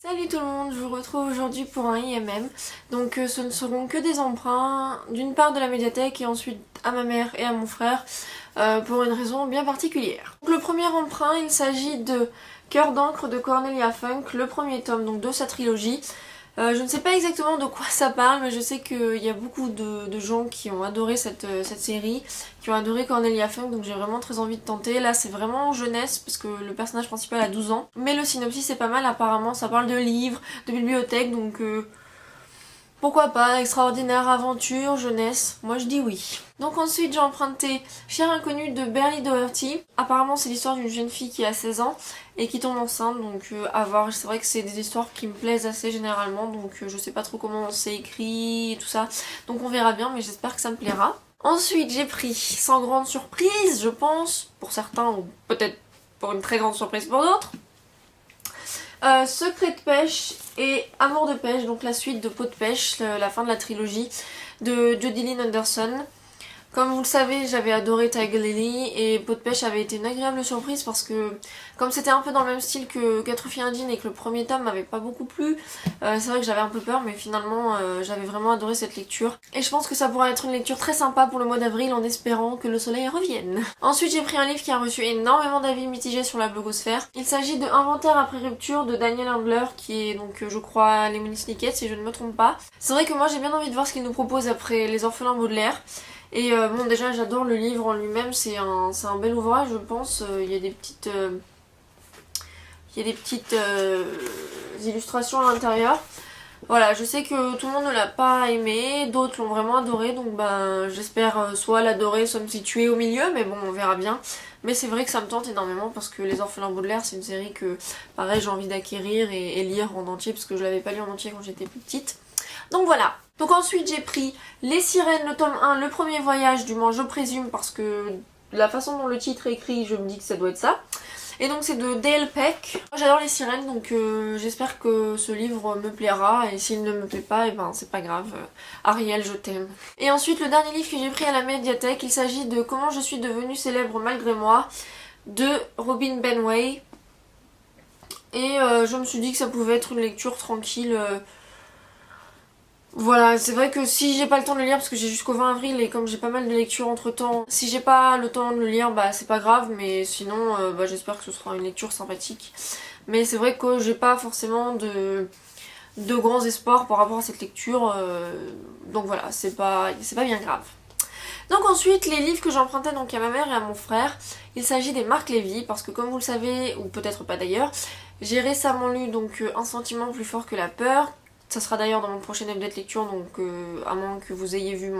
Salut tout le monde, je vous retrouve aujourd'hui pour un IMM. Donc ce ne seront que des emprunts d'une part de la médiathèque et ensuite à ma mère et à mon frère pour une raison bien particulière. Donc, le premier emprunt, il s'agit de Cœur d'encre de Cornelia Funk, le premier tome donc de sa trilogie. Je ne sais pas exactement de quoi ça parle, mais je sais qu'il y a beaucoup de gens qui ont adoré cette série, qui ont adoré Cornelia Funk, donc j'ai vraiment très envie de tenter. Là c'est vraiment jeunesse, parce que le personnage principal a 12 ans. Mais le synopsis est pas mal apparemment, ça parle de livres, de bibliothèques, donc pourquoi pas, extraordinaire aventure, jeunesse, moi je dis oui. Donc ensuite j'ai emprunté Cher Inconnu de Berly Doherty. Apparemment c'est l'histoire d'une jeune fille qui a 16 ans et qui tombe enceinte, donc à voir. C'est vrai que c'est des histoires qui me plaisent assez généralement, donc je sais pas trop comment c'est écrit et tout ça. Donc on verra bien, mais j'espère que ça me plaira. Ensuite j'ai pris, sans grande surprise je pense, pour certains ou peut-être pour une très grande surprise pour d'autres, Secret de pêche et Amour de pêche, donc la suite de Peau de pêche, la fin de la trilogie de Jodie Lynn Anderson. Comme vous le savez, j'avais adoré Tiger Lily et Peau de pêche avait été une agréable surprise parce que comme c'était un peu dans le même style que Quatre filles indiennes et que le premier tome m'avait pas beaucoup plu, c'est vrai que j'avais un peu peur, mais finalement j'avais vraiment adoré cette lecture. Et je pense que ça pourra être une lecture très sympa pour le mois d'avril en espérant que le soleil revienne. Ensuite j'ai pris un livre qui a reçu énormément d'avis mitigés sur la blogosphère. Il s'agit de Inventaire après rupture de Daniel Handler, qui est donc je crois Lemony Snicket si je ne me trompe pas. C'est vrai que moi j'ai bien envie de voir ce qu'il nous propose après Les Orphelins Baudelaire. Et bon déjà j'adore le livre en lui-même, c'est un bel ouvrage je pense, il y a des petites, illustrations à l'intérieur. Voilà, je sais que tout le monde ne l'a pas aimé, d'autres l'ont vraiment adoré, donc ben j'espère soit l'adorer, soit me situer au milieu, mais bon on verra bien. Mais c'est vrai que ça me tente énormément parce que Les Orphelins Baudelaire c'est une série que pareil j'ai envie d'acquérir et lire en entier parce que je l'avais pas lu en entier quand j'étais plus petite. Donc voilà. Donc ensuite j'ai pris Les Sirènes, le tome 1, le premier voyage, du moins je présume parce que la façon dont le titre est écrit je me dis que ça doit être ça. Et donc c'est de Dale Peck. Moi j'adore les sirènes donc j'espère que ce livre me plaira et s'il ne me plaît pas, et ben c'est pas grave. Ariel je t'aime. Et ensuite le dernier livre que j'ai pris à la médiathèque, il s'agit de Comment je suis devenue célèbre malgré moi de Robin Benway. Et je me suis dit que ça pouvait être une lecture tranquille. Voilà, c'est vrai que si j'ai pas le temps de le lire, parce que j'ai jusqu'au 20 avril et comme j'ai pas mal de lectures entre temps, si j'ai pas le temps de le lire, bah c'est pas grave, mais sinon bah, j'espère que ce sera une lecture sympathique. Mais c'est vrai que j'ai pas forcément de grands espoirs par rapport à cette lecture, donc voilà, c'est pas bien grave. Donc ensuite, les livres que j'empruntais donc à ma mère et à mon frère, il s'agit des Marc Lévy, parce que comme vous le savez, ou peut-être pas d'ailleurs, j'ai récemment lu donc Un sentiment plus fort que la peur. Ça sera d'ailleurs dans mon prochain update lecture, donc à moins que vous ayez vu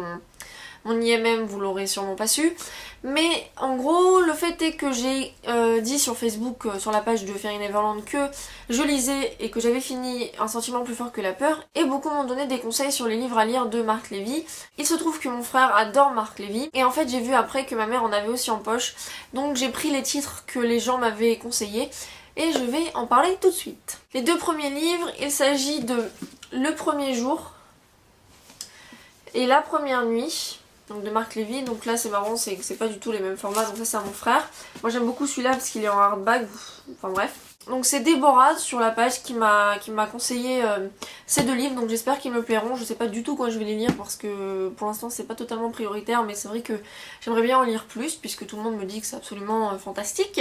mon IMM, vous l'aurez sûrement pas su. Mais en gros, le fait est que j'ai dit sur Facebook, sur la page de Fairy Neverland, que je lisais et que j'avais fini Un sentiment plus fort que la peur, et beaucoup m'ont donné des conseils sur les livres à lire de Marc Lévy. Il se trouve que mon frère adore Marc Lévy, et en fait j'ai vu après que ma mère en avait aussi en poche, donc j'ai pris les titres que les gens m'avaient conseillés, et je vais en parler tout de suite. Les deux premiers livres, il s'agit de Le premier jour et La première nuit, donc de Marc Lévy. Donc là c'est marrant, c'est pas du tout les mêmes formats, donc ça c'est à mon frère. Moi j'aime beaucoup celui-là parce qu'il est en hardback, enfin bref. Donc c'est Déborah sur la page qui m'a conseillé ces deux livres, donc j'espère qu'ils me plairont. Je sais pas du tout quand je vais les lire parce que pour l'instant c'est pas totalement prioritaire, mais c'est vrai que j'aimerais bien en lire plus puisque tout le monde me dit que c'est absolument fantastique.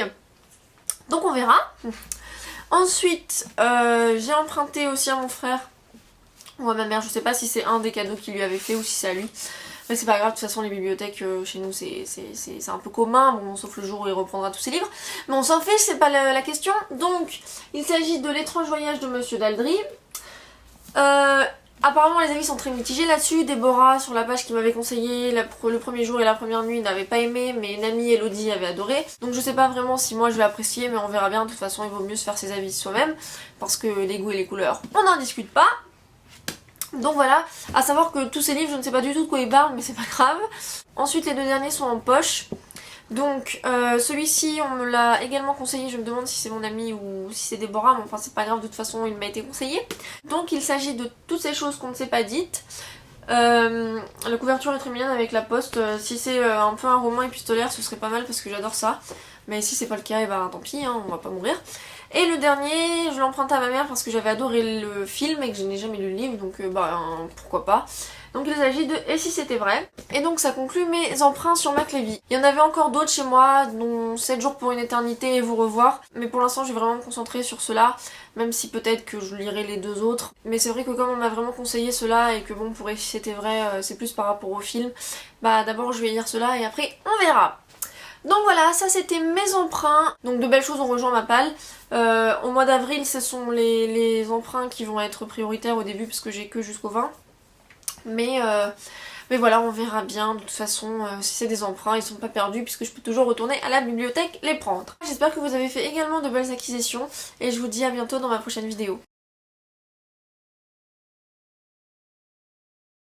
Donc on verra. Ensuite, j'ai emprunté aussi à mon frère ou à ma mère, je sais pas si c'est un des cadeaux qu'il lui avait fait ou si c'est à lui. Mais c'est pas grave, de toute façon les bibliothèques chez nous c'est un peu commun, bon sauf le jour où il reprendra tous ses livres. Mais on s'en fiche, c'est pas la question. Donc, il s'agit de L'étrange voyage de Monsieur Daldry. Apparemment les avis sont très mitigés là-dessus. Déborah sur la page qui m'avait conseillé le premier jour et la première nuit n'avait pas aimé, mais une amie Elodie avait adoré. Donc je sais pas vraiment si moi je vais apprécier, mais on verra bien. De toute façon il vaut mieux se faire ses avis soi-même, parce que les goûts et les couleurs on n'en discute pas. Donc voilà, à savoir que tous ces livres je ne sais pas du tout de quoi ils parlent, mais c'est pas grave. Ensuite les deux derniers sont en poche. Donc celui-ci on me l'a également conseillé, je me demande si c'est mon ami ou si c'est Déborah, mais enfin c'est pas grave, de toute façon il m'a été conseillé. Donc il s'agit de Toutes ces choses qu'on ne s'est pas dites. La couverture est très mignonne avec la poste, si c'est un peu un roman épistolaire ce serait pas mal parce que j'adore ça. Mais si c'est pas le cas, et bah tant pis, hein, on va pas mourir. Et le dernier, je l'emprunte à ma mère parce que j'avais adoré le film et que je n'ai jamais lu le livre, donc pourquoi pas. Donc il s'agit de Et si c'était vrai. Et donc ça conclut mes emprunts sur Mac Levy. Il y en avait encore d'autres chez moi, dont 7 jours pour une éternité et Vous revoir. Mais pour l'instant je vais vraiment me concentrer sur cela, même si peut-être que je lirai les deux autres. Mais c'est vrai que comme on m'a vraiment conseillé cela et que bon pour Et si c'était vrai c'est plus par rapport au film, bah d'abord je vais lire cela et après on verra. Donc voilà, ça c'était mes emprunts. Donc de belles choses ont rejoint ma palle. Au mois d'avril, ce sont les emprunts qui vont être prioritaires au début parce que j'ai que jusqu'au 20. Mais voilà, on verra bien. De toute façon, si c'est des emprunts, ils sont pas perdus puisque je peux toujours retourner à la bibliothèque les prendre. J'espère que vous avez fait également de belles acquisitions et je vous dis à bientôt dans ma prochaine vidéo.